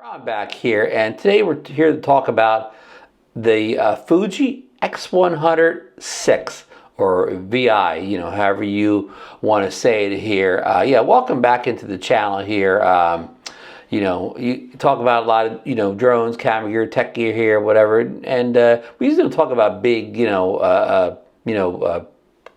Ron back here, and today we're here to talk about the Fuji X100 VI or VI, however you want to say it here. Yeah, welcome back into the channel here. You talk about a lot of, drones, camera gear, tech gear here, whatever, and we usually don't talk about big,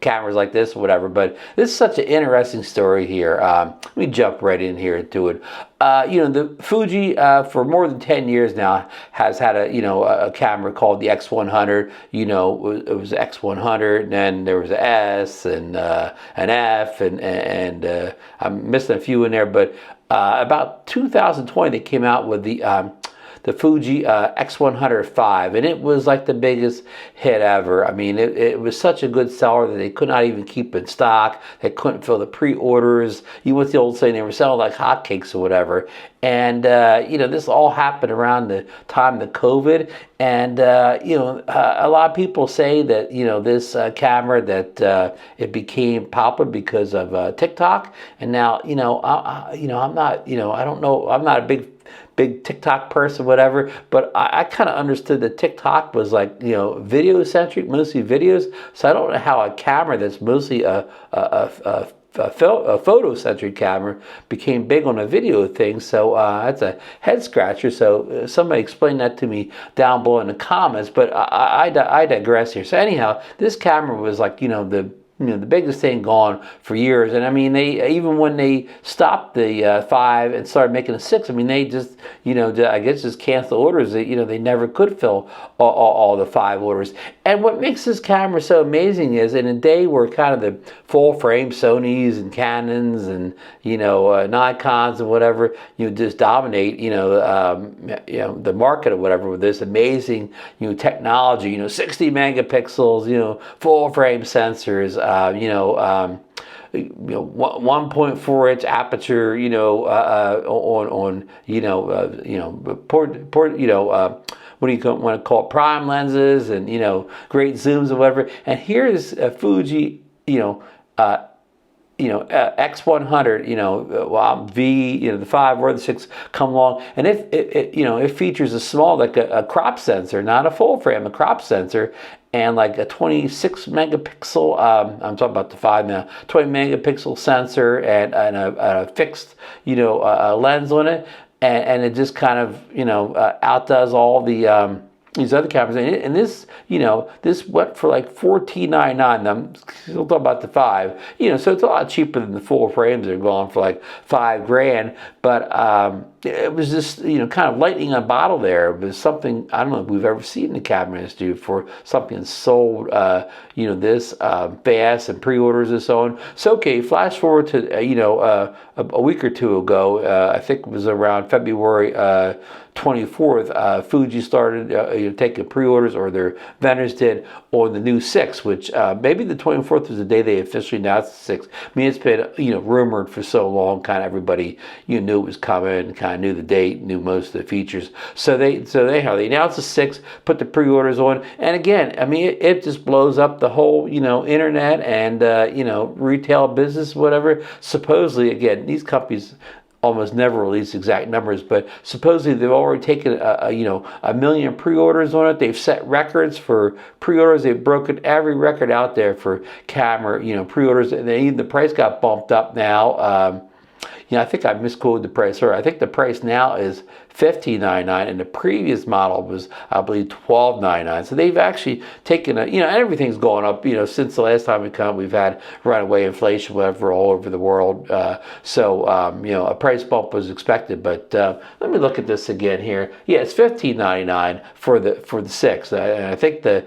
cameras like this or whatever, but this is such an interesting story here. Let me jump right in here into it. The Fuji for more than 10 years now has had a camera called the X100. It was X100, and then there was an S and an F, and I'm missing a few in there, but about 2020 they came out with the Fuji X100 VI, and it was like the biggest hit ever. I mean, it was such a good seller that they could not even keep in stock. They couldn't fill the pre-orders. You what's the old saying? They were selling like hotcakes or whatever. And this all happened around the time of COVID. And a lot of people say that this camera that it became popular because of TikTok. And now I'm not I don't know, I'm not a big TikTok person, whatever, but I kind of understood that TikTok was like, video centric, mostly videos. So I don't know how a camera that's mostly a photo centric camera became big on a video thing. So that's a head scratcher. So somebody explain that to me down below in the comments, but I digress here. So anyhow, this camera was like, the biggest thing gone for years. And I mean, they even when they stopped the 5 and started making a 6, I mean, they just, I guess just cancel orders. They never could fill all the 5 orders. And what makes this camera so amazing is in a day where kind of the full frame Sonys and Canons and, Nikons and whatever, just dominate, the market or whatever with this amazing, technology, 60 megapixels, full frame sensors, 1.4 inch aperture, what do you want to call it, prime lenses, and great zooms and whatever. And here's a Fuji, X100, V, the 5 or the 6 come along, and it features a small, like a crop sensor, not a full frame, a crop sensor, and like a 26 megapixel, I'm talking about the 5 now, 20 megapixel sensor, and a fixed, lens on it, and it just kind of, outdoes all the these other cameras. And this, this went for like $14.99. I'm still talking about the 5, so it's a lot cheaper than the full frames. They're going for like $5 grand, but it was just, kind of lightning on a bottle there. It was something I don't know if we've ever seen in the camera industry for something that's sold, this fast and pre-orders and so on. So, okay, flash forward to, a week or two ago, I think it was around February 24th, Fuji started taking pre-orders, or their vendors did, on the new 6, which maybe the 24th was the day they officially announced the 6. I mean, it's been rumored for so long. Kind of everybody knew it was coming, kind of knew the date, knew most of the features. So they announced the 6, put the pre-orders on, and again, I mean, it just blows up the whole internet and retail business, whatever. Supposedly, again, these companies almost never release exact numbers, but supposedly they've already taken a million pre-orders on it. They've set records for pre-orders. They've broken every record out there for camera pre-orders, and then even the price got bumped up now. I think I misquoted the price. Or I think the price now is $15.99, and the previous model was, I believe, $12.99. So they've actually taken everything's going up. Since the last time we've had runaway inflation, whatever, all over the world. So a price bump was expected. But let me look at this again here. Yeah, it's $15.99 for the 6. And I think the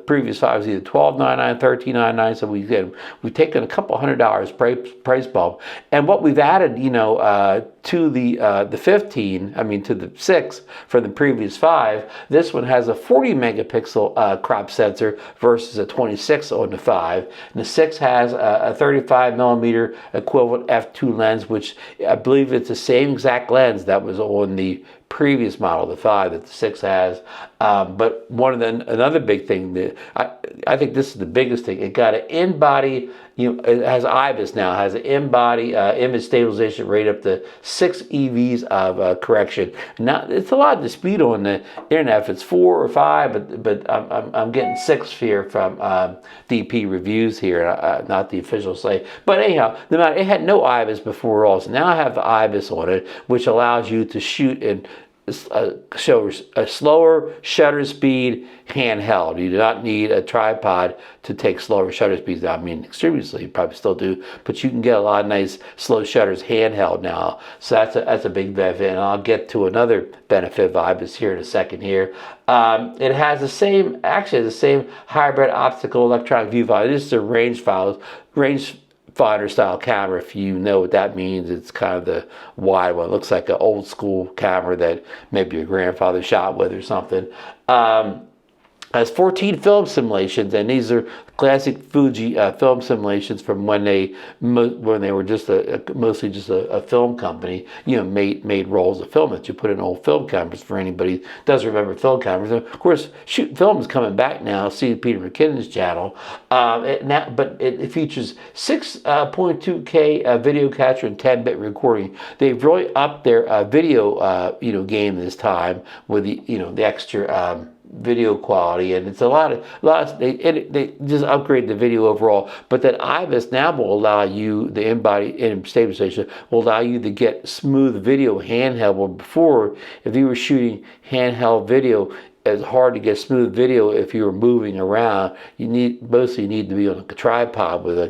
previous 5 was either $12.99, $13.99. So we've taken a couple $100 price bump, and what we've added, to the 15, to the 6 from the previous 5. This one has a 40 megapixel crop sensor versus a 26 on the 5. And the 6 has a 35 millimeter equivalent f2 lens, which I believe it's the same exact lens that was on the previous model, the 5, that the 6 has. But another big thing that I think this is the biggest thing. It got an in-body, it has IBIS now, has an in-body image stabilization rate up to 6 EVs of correction. Now, it's a lot of dispute on the internet if it's 4 or 5, but I'm getting 6 here from DP Reviews here, not the official site. But anyhow, no matter, it had no IBIS before also. Now I have the IBIS on it, which allows you to shoot in show a slower shutter speed handheld. You do not need a tripod to take slower shutter speeds. I mean, extremely slow, you probably still do, but you can get a lot of nice slow shutters handheld now. So that's a big benefit, and I'll get to another benefit of IBIS here in a second here. It has the same hybrid optical electronic viewfinder. This is a rangefinder style camera. If you know what that means, it's kind of the wide one. It looks like an old school camera that maybe your grandfather shot with or something. Has 14 film simulations, and these are classic Fuji film simulations from when they were just mostly just a film company. Made rolls of film that you put in old film cameras. For anybody who doesn't remember film cameras, of course, shooting film is coming back now. See Peter McKinnon's channel. But it features 6.2K video capture and 10-bit recording. They've really upped their video game this time with the extra video quality, and it's a lot of they just upgrade the video overall. But that IBIS now will allow you, the in-body image stabilization will allow you to get smooth video handheld. Well, before, if you were shooting handheld video, it's hard to get smooth video if you were moving around. You mostly need to be on a tripod with a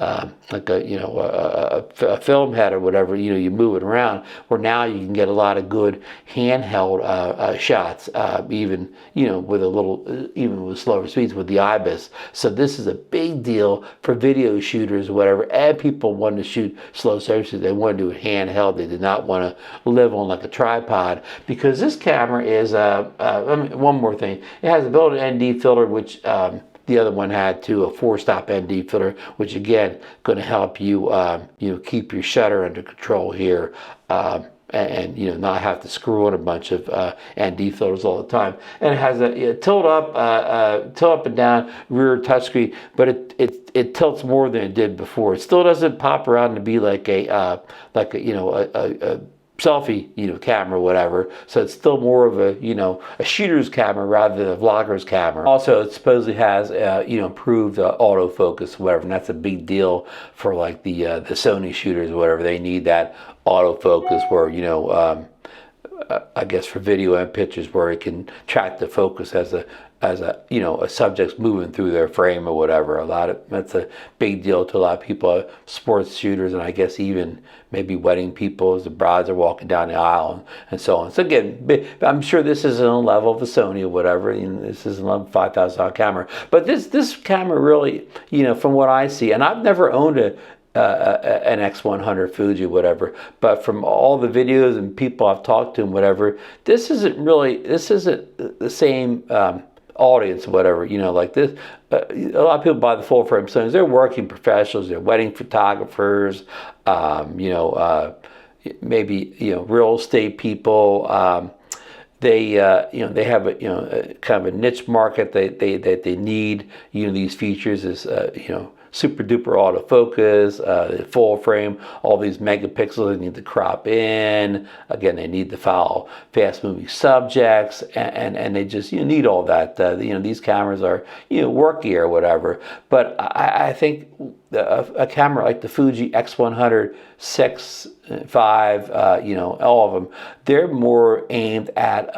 a film head or whatever, you move it around, where now you can get a lot of good handheld shots, even with slower speeds with the IBIS. So this is a big deal for video shooters or whatever, and people want to shoot slow surfaces. They want to do it handheld. They did not want to live on like a tripod, because this camera is one more thing. It has a built-in ND filter, which the other one had too, a 4-stop ND filter, which again going to help you keep your shutter under control here, and not have to screw on a bunch of ND filters all the time. And it has a tilt up and down rear touchscreen, but it tilts more than it did before. It still doesn't pop around to be like a selfie camera or whatever, so it's still more of a shooter's camera rather than a vlogger's camera. Also, it supposedly has improved autofocus or whatever, and that's a big deal for like the Sony shooters or whatever. They need that autofocus where I guess for video and pictures, where it can track the focus as a subject's moving through their frame or whatever. That's a big deal to a lot of people, sports shooters, and I guess even maybe wedding people as the brides are walking down the aisle and so on. So again, I'm sure this isn't a level of the Sony or whatever. This is a $5,000 camera, but this camera really, from what I see, and I've never owned an X100 Fuji, whatever, but from all the videos and people I've talked to and whatever, this isn't the same audience or whatever, like this. A lot of people buy the full frame Sonys. They're working professionals, they're wedding photographers, maybe real estate people. They have a kind of a niche market that they need these features is super duper autofocus, full frame, all these megapixels they need to crop in. Again, they need to follow fast moving subjects, and they just need all that. These cameras are worky or whatever. But I think a camera like the Fuji X100 VI, all of them, they're more aimed at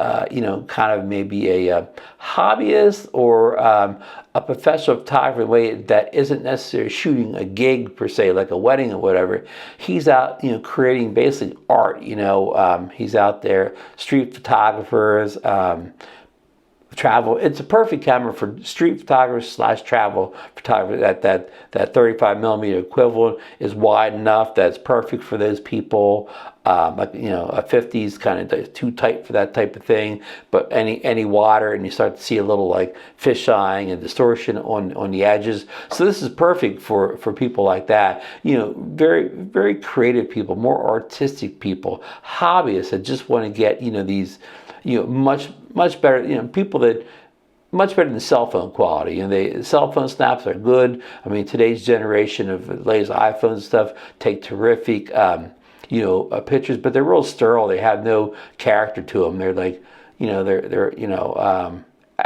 kind of maybe a hobbyist or a professional photographer way that isn't necessarily shooting a gig per se, like a wedding or whatever. He's out creating basically art. He's out there, street photographers, travel. It's a perfect camera for street photographers / travel photographers. That 35 millimeter equivalent is wide enough that's perfect for those people. A 50 is kind of too tight for that type of thing, but any water and you start to see a little like fisheyeing and distortion on the edges. So this is perfect for people like that. Very, very creative people, more artistic people, hobbyists that just want to get these much better, people that much better than cell phone quality. And cell phone snaps are good. I mean, today's generation of latest iPhones and stuff take terrific, pictures, but they're real sterile. They have no character to them. They're like,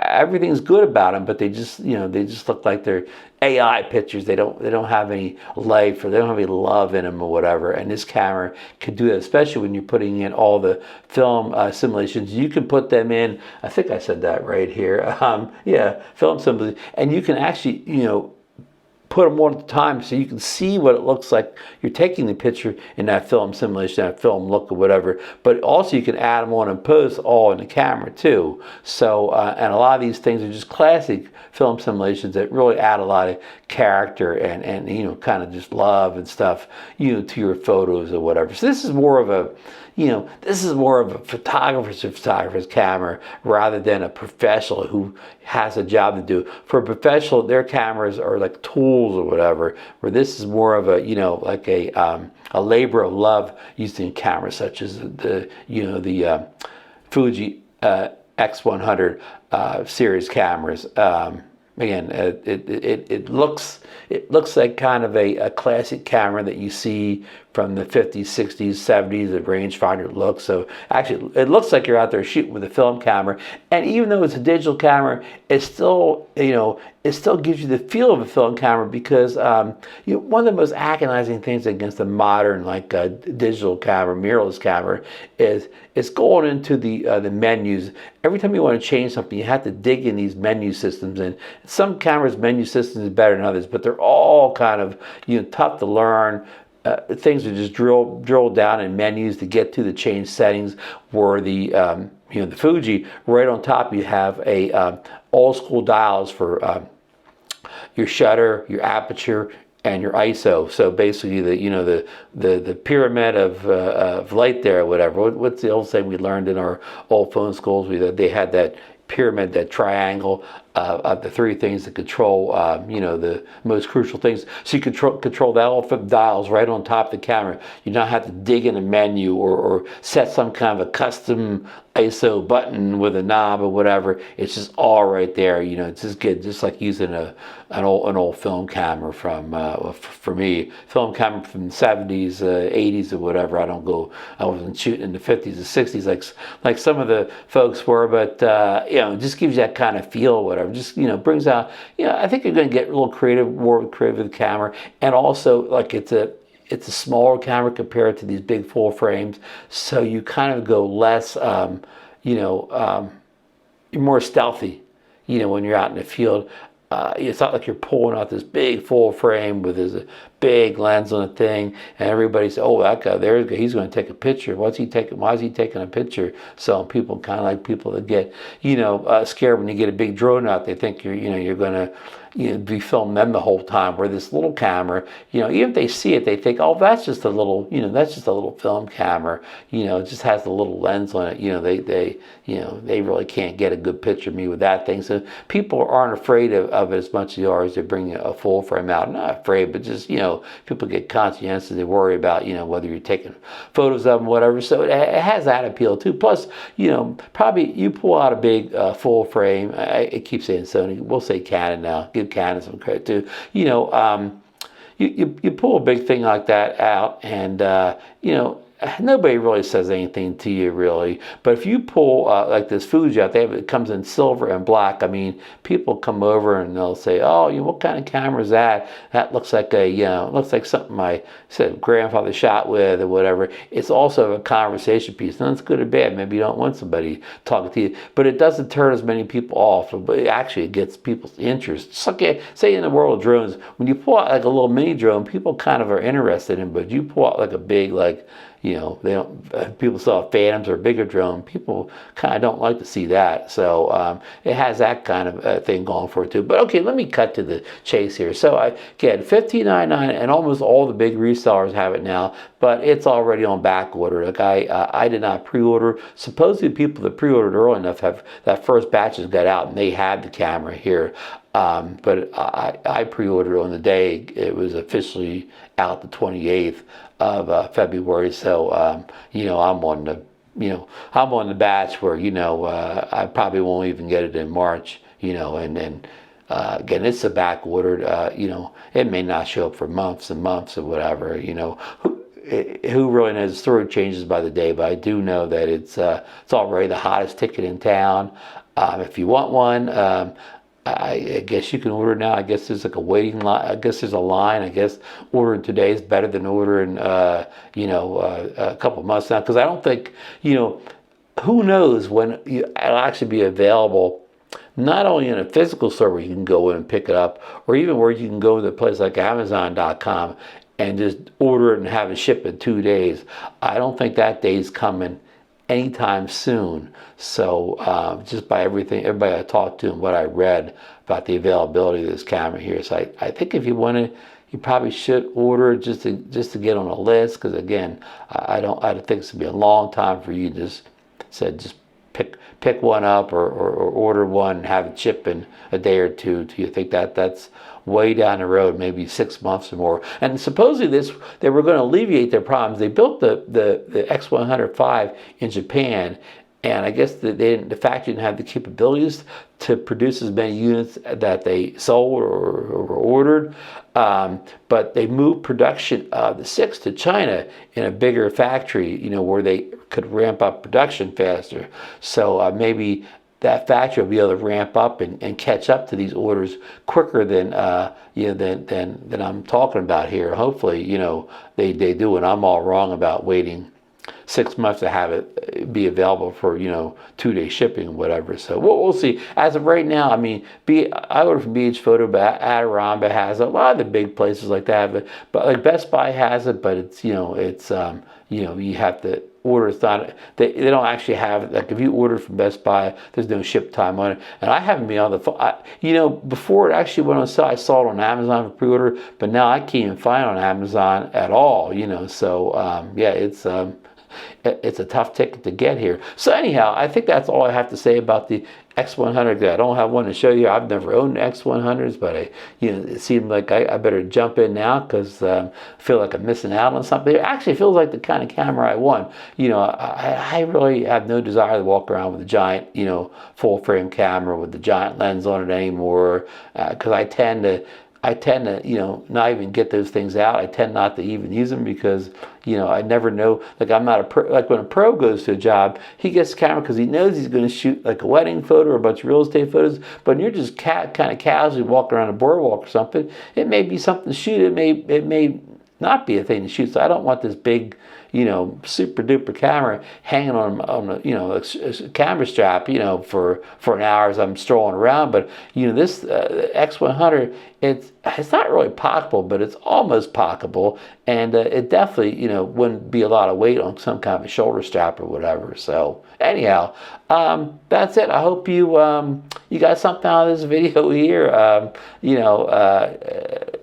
everything's good about them, but they just look like they're AI pictures. They don't have any life, or they don't have any love in them or whatever. And this camera can do that, especially when you're putting in all the film simulations. You can put them in. I think I said that right here. Film simulations, and you can actually put them one at a time so you can see what it looks like you're taking the picture in that film simulation, that film look or whatever. But also you can add them on in post all in the camera too. So and a lot of these things are just classic film simulations that really add a lot of character and kind of just love and stuff to your photos or whatever. So this is more of a photographer's camera rather than a professional who has a job to do. For a professional, their cameras are like tools or whatever, where this is more of a, a labor of love using cameras such as the Fuji X100 series cameras. Again, it looks like kind of a classic camera that you see from the 50s, 60s, 70s, the rangefinder look. So actually, it looks like you're out there shooting with a film camera. And even though it's a digital camera, it still, it still gives you the feel of a film camera because one of the most agonizing things against a modern digital camera, mirrorless camera, is it's going into the menus. Every time you want to change something, you have to dig in these menu systems. And some cameras' menu systems are better than others, but they're all kind of tough to learn. Things are just drill down in menus to get to the change settings. Where the the Fuji, right on top you have a old school dials for your shutter, your aperture, and your ISO. So basically, the pyramid of light there, or whatever. What's the old saying we learned in our old phone schools? They had that pyramid, that triangle of the three things that control, the most crucial things. So you control that all from dials right on top of the camera. You don't have to dig in a menu or set some kind of a custom ISO button with a knob or whatever. It's just all right there. It's just good, just like using an old film camera from for me, film camera from the 70s, 80s or whatever. I wasn't shooting in the 50s or 60s like some of the folks were, but it just gives you that kind of feel, whatever. Just brings out. I think you're going to get a little more creative with the camera, and also it's a smaller camera compared to these big full frames, so you kind of go less, you're more stealthy, when you're out in the field. It's not like you're pulling out this big full frame with this big lens on the thing, and everybody says, "Oh, that guy there, he's going to take a picture. Why is he taking a picture?" So people kind of like people that get scared when you get a big drone out. They think you're going to be filming them the whole time. Where this little camera, even if they see it, they think, "Oh, that's just a little film camera. It just has a little lens on it. They really can't get a good picture of me with that thing." So people aren't afraid of it as much as they are as they bring a full frame out. Not afraid, but just people get conscientious. They worry about whether you're taking photos of them, whatever. So it has that appeal too. Plus, probably you pull out a big full frame. I keep saying Sony. We'll say Canon now. Give Canon some credit too. You pull a big thing like that out, and nobody really says anything to you, really. But if you pull like this Fuji out, it comes in silver and black. I mean, people come over and they'll say, "Oh, what kind of camera is that? That looks like looks like something my grandfather shot with or whatever." It's also a conversation piece. None it's good or bad. Maybe you don't want somebody talking to you, but it doesn't turn as many people off. But actually, it gets people's interest. Just like say in the world of drones, when you pull out like a little mini drone, people kind of are interested in. But you pull out like a big they don't. People saw Phantoms or bigger drone. People kind of don't like to see that. So it has that kind of thing going for it too. But okay, let me cut to the chase here. So again, $15.99, and almost all the big resellers have it now. But it's already on back order. Like I did not pre-order. Supposedly, people that pre-ordered early enough have that first batches got out and they had the camera here. But I pre-ordered on the day it was officially out, the 28th of February. So I'm on the batch where I probably won't even get it in March. you know, and then again, it's a back ordered, you know, it may not show up for months and months or whatever, you know. Who really knows? The story changes by the day, but I do know that it's already the hottest ticket in town. If you want one, I guess you can order now. I guess there's like a waiting line. I guess there's a line. I guess ordering today is better than ordering, you know, a couple months now. Because I don't think, you know, who knows when it'll actually be available. Not only in a physical store where you can go in and pick it up, or even where you can go to a place like Amazon.com and just order it and have it shipped in 2 days. I don't think that day's coming anytime soon. So just by everybody I talked to and what I read about the availability of this camera here. So I think if you want to, you probably should order it just to get on a list. Because again, I think it's gonna be a long time for you to just pick one up or order one and have it shipped in a day or two. Do you think that's way down the road, maybe 6 months or more? And supposedly they were going to alleviate their problems. They built the X100 VI in Japan, and I guess the factory didn't have the capabilities to produce as many units that they sold or ordered. But they moved production of the 6 to China in a bigger factory, you know, where they could ramp up production faster. So maybe that factory will be able to ramp up and catch up to these orders quicker than you know, than I'm talking about here. Hopefully, you know, they do, and I'm all wrong about waiting 6 months to have it be available for, you know, 2-day shipping or whatever. So we'll see. As of right now, I mean, I ordered from BH Photo, but Adorama has it. A lot of the big places like that, but like Best Buy has it, but it's, you know, it's you know, you have to order. It's not, they don't actually have, like if you order from Best Buy, there's no ship time on it. And I haven't been on the phone. You know, before it actually went on sale, I saw it on Amazon for pre-order, but now I can't even find it on Amazon at all, you know. So yeah, it's a tough ticket to get here. So anyhow, I think that's all I have to say about the X100. I don't have one to show you. I've never owned X100s, but you know, it seemed like I better jump in now because I feel like I'm missing out on something. It actually feels like the kind of camera I want. You know, I really have no desire to walk around with a giant, you know, full frame camera with the giant lens on it anymore, because I tend to, you know, not even get those things out. I tend not to even use them because, you know, I never know. Like I'm not a pro. Like when a pro goes to a job, he gets the camera because he knows he's going to shoot like a wedding photo or a bunch of real estate photos. But when you're just kind of casually walking around a boardwalk or something, it may be something to shoot. It may not be a thing to shoot. So I don't want this big, you know, super duper camera hanging on a, you know, a camera strap, you know, for an hour as I'm strolling around. But you know, this X100, it's not really pocketable, but it's almost pocketable, and it definitely, you know, wouldn't be a lot of weight on some kind of a shoulder strap or whatever. So anyhow, that's it. I hope you got something out of this video here. You know,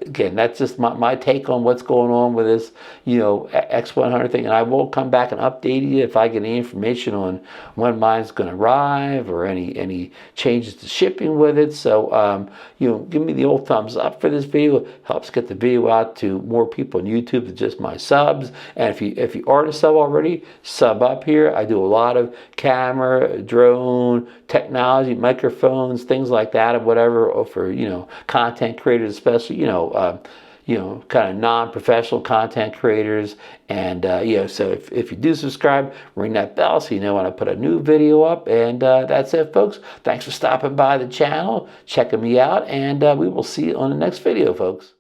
again, that's just my take on what's going on with this, you know, X100 thing, and I will come back and update you if I get any information on when mine's going to arrive or any changes to shipping with it. So you know, give me the old thumbs up for this video. It helps get the video out to more people on YouTube than just my subs. And if you aren't a sub already, sub up here. I do a lot of camera, drone, technology, microphones, things like that, or whatever, for, you know, content creators, especially, you know, kind of non-professional content creators. And you know, so if you do subscribe, ring that bell so you know when I put a new video up. And that's it, folks. Thanks for stopping by the channel, checking me out, and we will see you on the next video, folks.